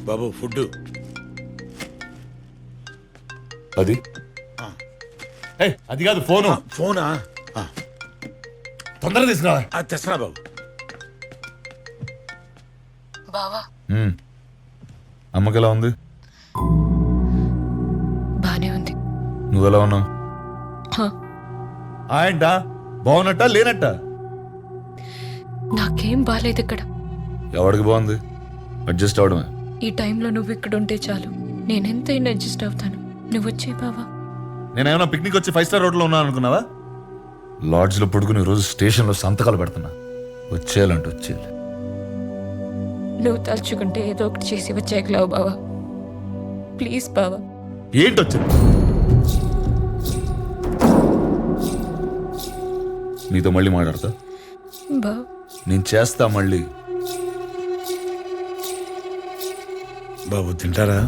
బాబు food అది అది కాదు ఫోను. ఫోనా? తొందరగా తీసుకురా. తెస్తున్నా బాబు. బావా అమ్మకి ఎలా ఉంది? బానే ఉంది. నువ్వెలా ఉన్నావు? ఏంటా బాగున్నట్ట లేనట్ట? నాకేం బాలేదు ఇక్కడ. ఎవడికి బాగుంది? అడ్జస్ట్ అవడమే. ఈ టైంలో నువ్వు ఇక్కడ ఉంటే చాలు, నేనెంతైనా అడ్జస్ట్ అవుతాను. నువ్వు వచ్చే బావా. నేనేమన్నా పిక్నిక్ వచ్చి 5 స్టార్ హోటల్లో ఉన్నాను అనుకున్నావా? లాడ్జ్లో పడుకుని రోజు స్టేషన్లో సంతకాలు పెడుతున్నా. వచ్చేయాలంటే వచ్చేయాలి. నువ్వు తలుచుకుంటే ఏదో ఒకటి చేసి వచ్చేయగలవు బావా. ప్లీజ్ బావా. ఏంటి వచ్చింది? నీతో మళ్ళీ మాట్లాడతా. బావా నేను చేస్తా మళ్ళీ. బాబు తింటారా?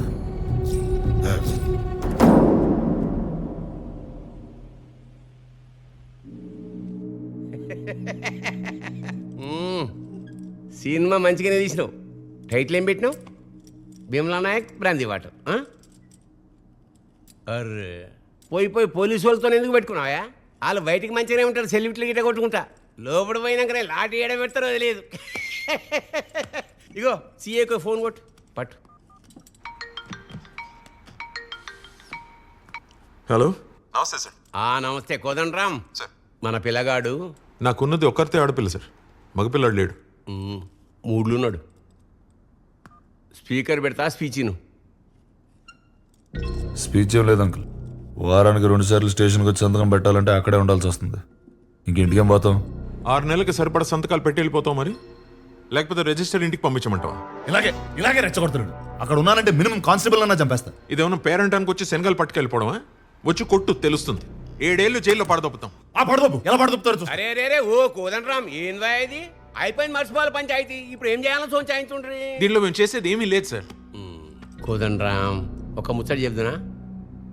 సినిమా మంచిగానే తీసినావు. టైటిల్ ఏం పెట్టినావు? Bheemla Nayak brandy water. అర్రే పోయి పోలీసు వాళ్ళతో ఎందుకు పెట్టుకున్నావా? వాళ్ళు బయటికి మంచిగానే ఉంటారు, సెల్యూట్లు గిట్ట కొట్టుకుంటా. లోపల పోయినాకనే లాటి ఏడ పెడతారో తెలియదు. ఇగో సీఏకు ఫోన్ కొట్టు. పట్టు. హలో, నమస్తే సార్. నమస్తే కోదండరామ్ సార్. మన పిల్లగాడు నాకున్నది ఒక్కరితే ఆడపిల్ల సార్, మగపిల్లాడు లేడు. మూడ్లున్నాడు. స్పీకర్ పెడతా స్పీచ్. స్పీచ్ ఏం లేదు అంకుల్. వారానికి 2 సార్లు స్టేషన్కి వచ్చి సంతకం పెట్టాలంటే అక్కడే ఉండాల్సి వస్తుంది. ఇంకేం పోతాం? 6 నెలలకి సరిపడా సంతకాలు పెట్టి వెళ్ళిపోతాం మరి, లేకపోతే రిజిస్టర్ ఇంటికి పంపించమంటావా? ఇలాగే రెచ్చగొడుతున్నాడు. అక్కడ ఉన్నానంటే మినిమం కానిస్టేబుల్ అన్నా చంపేస్తా. ఇదేమన్నా పేరెంటానికి వచ్చి శనగలు పట్టుకెళ్ళిపోవడమా? వచ్చి కొట్టు తెలుస్తుంది. 7 ఏళ్ళు జైల్లో పడదొప్పుతాం. పడదొప్పు ఎలా పడదొప్పుతారు? అరే అరే ఓ కోదండరామ్ ఏందా ఇది? అయిపోయింది మర్చిపోవాలి పంచాయతీ. ఇప్పుడు ఏం చేయాలో సోంచాయించుండ్రి. దీనిలో మేము చేసేది ఏమీ లేదు సార్. కోదండరామ్ ఒక ముచ్చట చెప్తున్నా.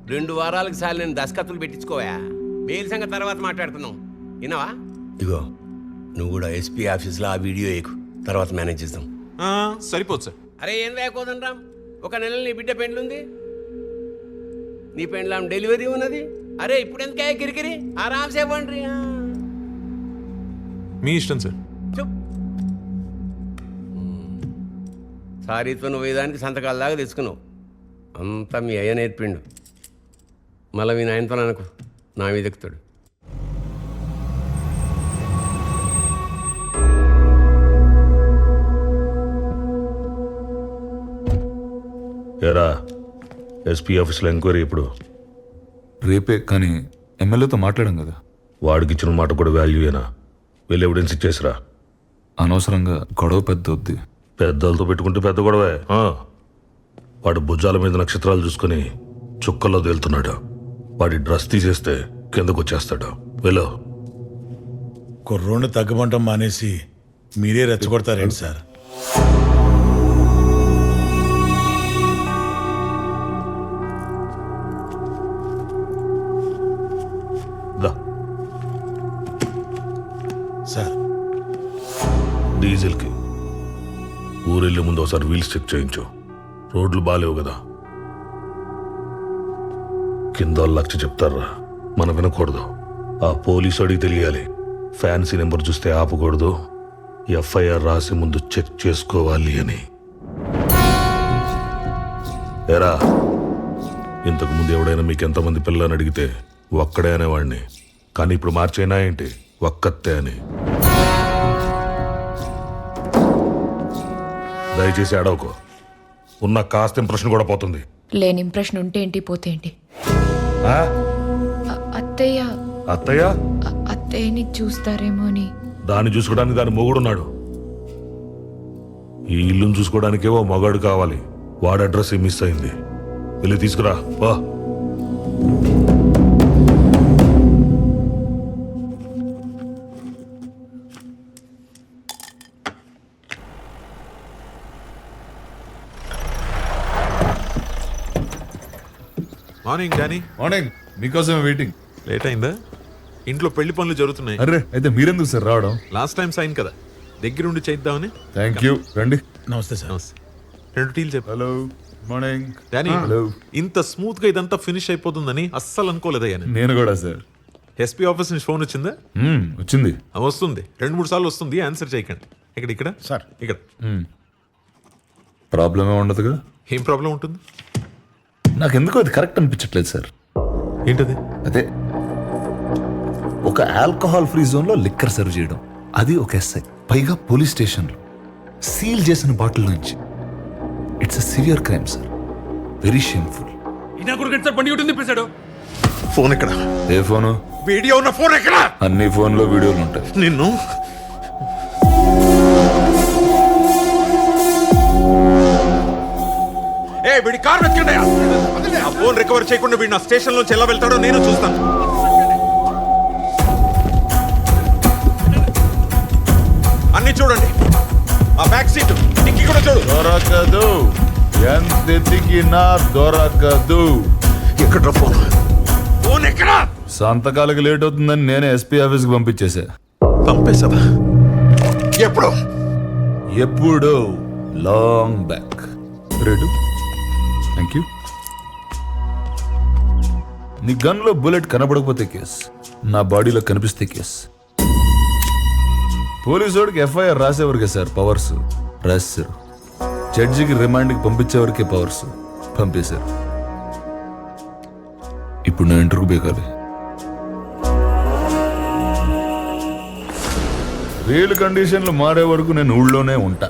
2 వారాలకు సార్లు నేను దస్కత్తులు పెట్టించుకోవా. బెయిల్ సంగతి తర్వాత మాట్లాడుతున్నాం. విన్నావా? ఇగో నువ్వు కూడా ఎస్పీ ఆఫీస్లో ఆ వీడియో ఎక్కు, తర్వాత మేనేజ్ చేద్దాం. సరిపోదు సార్. అరే ఏం లేకోదండరామ్, 1 నెల నీ బిడ్డ పెండ్లుంది, నీ పెండ్లాం డెలివరీ ఉన్నది. అరే ఇప్పుడు ఎందుకే కిరికిరి? ఆరామ్సే పండ్రి. మీ ఇష్టం సార్. సారీతో నువ్వు వేదానికి సంతకాల దాకా తెచ్చుకున్నావు. అంతా మీ అయ్య నేర్పిండు. మళ్ళీ మీ నాయనతో అనుకో, నా మీద ఎక్కుతాడు. ఎరా ఎస్పీ ఆఫీస్లో ఎంక్వైరీ ఇప్పుడు రేపే, కానీ ఎమ్మెల్యేతో మాట్లాడాం కదా. వాడికి ఇచ్చిన మాట కూడా వాల్యూయేనా? వెళ్ళి ఎవిడెన్స్ ఇచ్చేసిరా. అనవసరంగా గొడవ పెద్ద వద్ది. పెద్దలతో పెట్టుకుంటే పెద్ద గొడవే. వాడు భుజాల మీద నక్షత్రాలు చూసుకుని చుక్కల్లో తేలుతున్నాడు. వాడి డ్రెస్ తీసేస్తే కిందకు వచ్చేస్తాడు. వెళ్ళు. కుర్రోడ్ని తగ్గమంటం మానేసి మీరే రెచ్చగొడతారేంటి సార్? సార్ డీజిల్కి ఊరెళ్ళే ముందు ఒకసారి వీల్స్ చెక్ చేయించు. రోడ్లు బాగాలేవు కదా. కింద లక్ష చెప్తారా, మనం వినకూడదు. ఆ పోలీసు అడిగి తెలియాలి. ఫ్యాన్సీ నెంబర్ చూస్తే ఆపకూడదు. ఎఫ్ఐఆర్ రాసి ముందు చెక్ చేసుకోవాలి అని. ఎరా, ఇంతకు ముందు ఎవడైనా మీకు ఎంతమంది పిల్లని అడిగితే ఒక్కడే అనేవాడిని, కానీ ఇప్పుడు మార్చైనా ఏంటి ఒక్కతే అని. దయచేసి అడవకు. ఉన్న కాస్త ఇంప్రెషన్ కూడా పోతుంది. లేని ఇంప్రెషన్ ఉంటే ఏంటి, పోతే ఏంటి? అత్తయ్య అత్తయ్య అత్తయ్యని చూస్తారేమో అని. దాన్ని చూసుకోవడానికి దాని మొగుడున్నాడు. ఈ ఇల్లును చూసుకోవడానికే ఓ మగాడు కావాలి. వాడి అడ్రస్ మిస్ అయింది. వెళ్ళి తీసుకురా. వా. Morning Danny. మార్నింగ్. మీకోసమే వెయిటింగ్. లేట్ అయిందా? ఇంట్లో పెళ్లి పనులు జరుగుతున్నాయి. అరే అయితే మీరెందుకు సార్ రావడం? లాస్ట్ టైం సైన్ కదా, దగ్గరుండి చేద్దామని. Thank you. రండి. నమస్తే సార్. నమస్తే. 2 టీలు చెప్పు. Hello morning. Danny, hello. ఇంత స్మూత్ గా ఇదంతా ఫినిష్ అయిపోతుందని అస్సలు అనుకోలేదయ్యా నేను. నేను కూడా సార్. ఎస్పీ ఆఫీస్ నుంచి ఫోన్ వచ్చిందా? వచ్చింది. వస్తుంది, 2-3 సార్లు వస్తుంది, ఆన్సర్ చేయకండి. ఇక్కడ సార్. ఇక్కడ ప్రాబ్లం ఏమి ఉండదుగా. ఏం ప్రాబ్లం ఉంటుంది? నాకు ఎందుకో అది కరెక్ట్ అనిపించట్లేదు సార్. ఏంటది? అదే ఒక ఆల్కహాల్ ఫ్రీ జోన్ లో లిక్కర్ సర్వ్ చేయడం, అది ఒక ఎస్ఐ, పైగా పోలీస్ స్టేషన్లో సీల్ చేసిన బాటిల్ నుంచి. It's a severe crime sir, very shameful. Phone ఎక్కడ? ఏ ఫోను? వీడియో ఉన్న ఫోన్ ఎక్కడ? అన్ని ఫోన్లో వీడియోలు ఉంటాయి. నిన్ను వీడి కార్ వెతకండి. ఆ ఫోన్ రికవర్ చేయకుండా వీడు నా స్టేషన్ నుంచి ఎలా వెళ్తాడో నేను చూస్తాను. అన్ని చూడండి, ఆ బ్యాక్ సీట్ డిక్కీ కూడా చూడు. దొరకదు, ఎంత ఎతికినా దొరకదు. ఎక్కడ ఫోన్? ఫోన్ ఎక్కడ? సంతకాలకి లేట్ అవుతుందని నేనే ఎస్పీ ఆఫీస్కి పంపించేశా. పంపేసావా? ఎప్పుడు? ఎప్పుడు? Long back. Ready? Thank you. నీ గన్లో బుల్లెట్ కనబడకపోతే కేస్, నా బాడీలో కనిపిస్తే కేస్. పోలీసోడికి ఎఫ్ఐఆర్ రాసేవరకే సార్ పవర్స్, రాశారు. జడ్జికి రిమాండ్కి పంపించేవరకే పవర్స్, పంపేశారు. ఇప్పుడు నేను ఇంటర్వ్యూ బేకాలి. రియల్ కండిషన్లు మారే వరకు నేను ఊళ్ళోనే ఉంటా,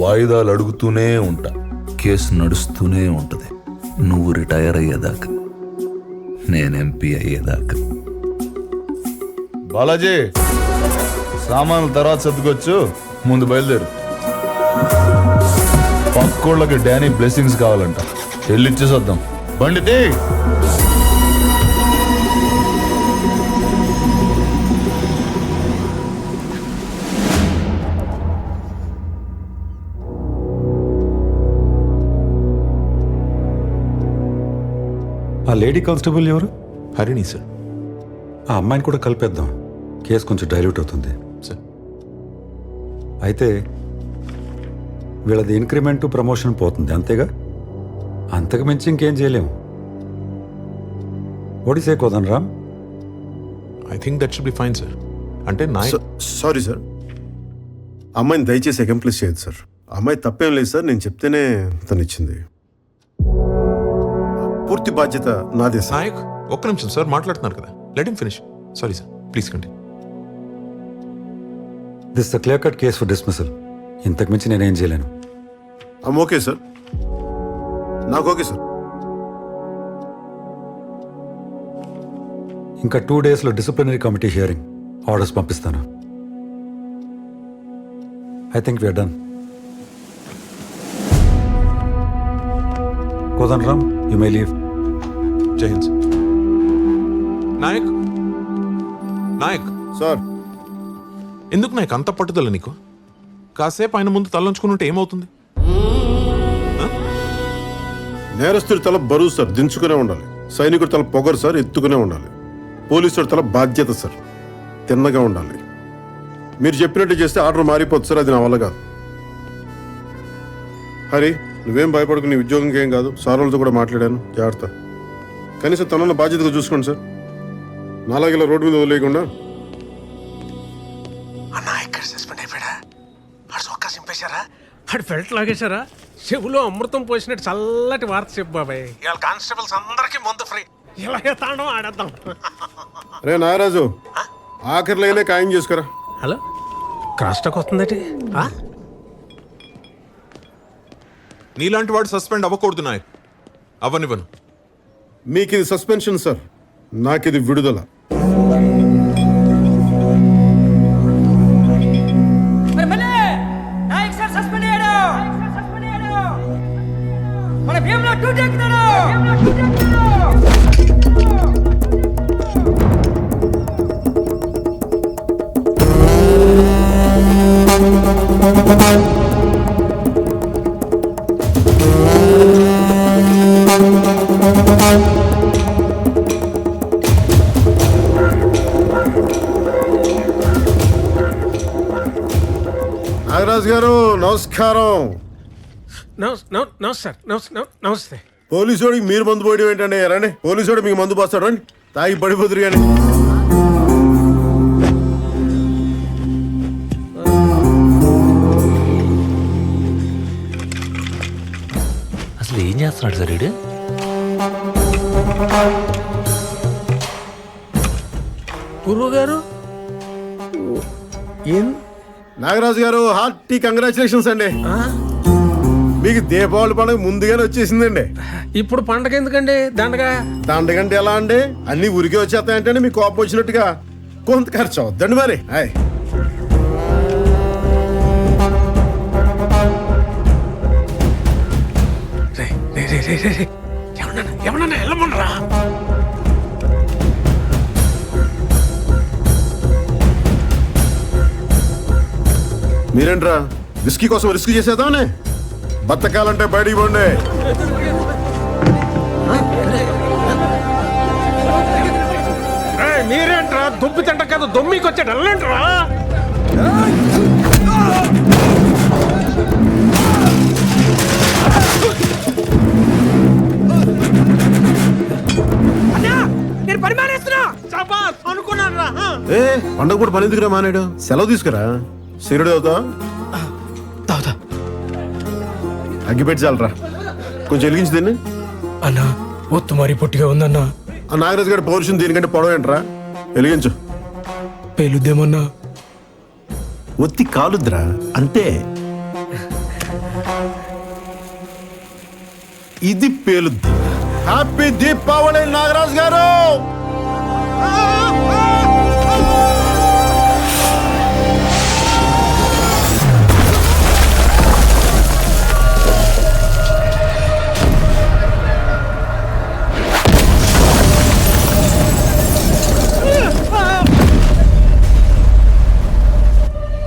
వాయిదాలు అడుగుతూనే ఉంటా, కేసు నడుస్తూనే ఉంటది. నువ్వు రిటైర్ అయ్యేదాకా, నేను ఎంపీ అయ్యేదాకా. బాలాజీ, సామాన్లు తర్వాత సర్దుకొచ్చు, ముందు బయలుదేరు. పక్కోళ్ళకి డానీ బ్లెస్సింగ్స్ కావాలంట, వెళ్ళిచ్చేసి వద్దాం. బండితే ఆ లేడీ కానిస్టేబుల్ ఎవరు? హరిణి సార్. ఆ అమ్మాయిని కూడా కలిపేద్దాం, కేసు కొంచెం డైల్యూట్ అవుతుంది. సార్, అయితే వీళ్ళది ఇంక్రిమెంట్ ప్రమోషన్ పోతుంది, అంతేగా? అంతకు మించి ఇంకేం చేయలేము. ఒడిసే Kodan Ram. I think that should be fine sir. అంటే సారీ సార్, అమ్మాయిని దయచేసి అకంప్లిష్ చేయదు సార్. అమ్మాయి తప్పేం లేదు సార్, నేను చెప్తేనే తను ఇచ్చింది. పూర్తి బాధ్యత నాదే సార్. నాయక్, ఒక్క నిమిషం సార్, మాట్లాడుతున్నారు కదా, let him finish. Sorry sir, please continue. This the clear cut case for dismissal. ఇంతకు మించి నేనేం చేయలేను. ఓకే సార్, నాకు ఓకే సార్. ఇంకా 2 డేస్లో డిసిప్లినరీ కమిటీ హియరింగ్ ఆర్డర్స్ పంపిస్తాను. I think we're done. Kodan Ram, you may leave. Jai Hind sir. Nayak, Nayak sir, ఎందుకు నాయక్ అంత పట్టుదల నీకు? కాసేపు ఆయన ముందు తలంచుకుని ఉంటే ఏమవుతుంది? నేరస్తుడి తల బరువు సార్, దించుకునే ఉండాలి. సైనికుడి తల పొగరు సార్, ఎత్తుకునే ఉండాలి. పోలీసుడి తల బాధ్యత సార్, తిన్నగా ఉండాలి. మీరు చెప్పినట్టు చేస్తే ఆర్డర్ మారిపోతుంది సార్, అది నా వల్ల కాదు. హరి, నువ్వేం భయపడకు, నీ ఉద్యోగంకి ఏం కాదు. సార్ వాళ్ళతో కూడా మాట్లాడాను, జాగ్రత్త. కనీసం తనన్న బాధ్యతగా చూసుకోండి సార్, నాలాగిలా రోడ్డు మీద వదిలేయకుండా. వాడు ఫెల్ట్ లాగేశారా? చెవులో అమృతం పోసినట్టు చల్లటి వార్త చెప్పు బాబాయ్. ఇవాళ కానిస్టేబుల్స్ అందరికీ ముందు ఫ్రీ. ఇలాగే తాండం ఆడేద్దాం. రే నాగరాజు, ఆఖరి లైనే ఖాయం చేసుకురా. హలో, క్రాస్ టాక్ వస్తుందటి. నీలాంటి వాడు సస్పెండ్ అవ్వకూడదు నాయక్, అవ్వనివ్వను. మీకు ఇది సస్పెన్షన్ సార్, నాకు ఇది విడుదల. నాగరాజు గారు నమస్కారం. నమస్తే. పోలీసు వాడికి మీరు మందు పోయడం ఏంటండి? రండి, పోలీసు వాడు మీకు మందు పోస్తాడు, రండి, తాగి పడిపోతురు కానీ. అసలు ఏం చేస్తున్నాడు సార్ వీడు? గురువు గారు ఏం నాగరాజు గారు హార్టీ కంగ్రాచులేషన్స్ అండి. మీకు దీపావళి పండుగ ముందుగానే వచ్చేసిందండి. ఇప్పుడు పండగ ఎందుకండి? దండగా దండగంటే ఎలా అండి? అన్ని ఉరికి వచ్చేస్తాయంటే మీకు కోపం వచ్చినట్టుగా కొంత ఖర్చు అవుద్దండి మరి. హాయ్, ఎవరన్నా వెళ్ళమనరా? మీరేంట్రా విస్కీ కోసం రిస్క్ చేసేద్దామనే? బతకాలంటే బయటికి పోండి. మీరేంట్రా దుబ్బి తింట కదా దొమ్మికి వచ్చాడు వెళ్ళంట్రా. నేను పని మానేస్తున్నా. అనుకున్నాను రా. ఏ పండగ పూట పని ఎందుకురా మానేడు? సెలవు తీసుకురా. సిగరెట్ అవుతావా? అగ్గిపెట్టి చాలరా, కొంచెం వెలిగించి దీన్ని. అన్నా ఒత్తు మరి పొట్టిగా ఉందన్నా. ఆ నాగరాజు గారి పౌరుషం దీనికంటే పొడవేంట్రా? వెలిగించు. పేలుద్దేమన్నా? ఒత్తి కాలుద్రా అంతే. ఇది పేలుద్ది. హ్యాపీ దీపావళి నాగరాజు గారు.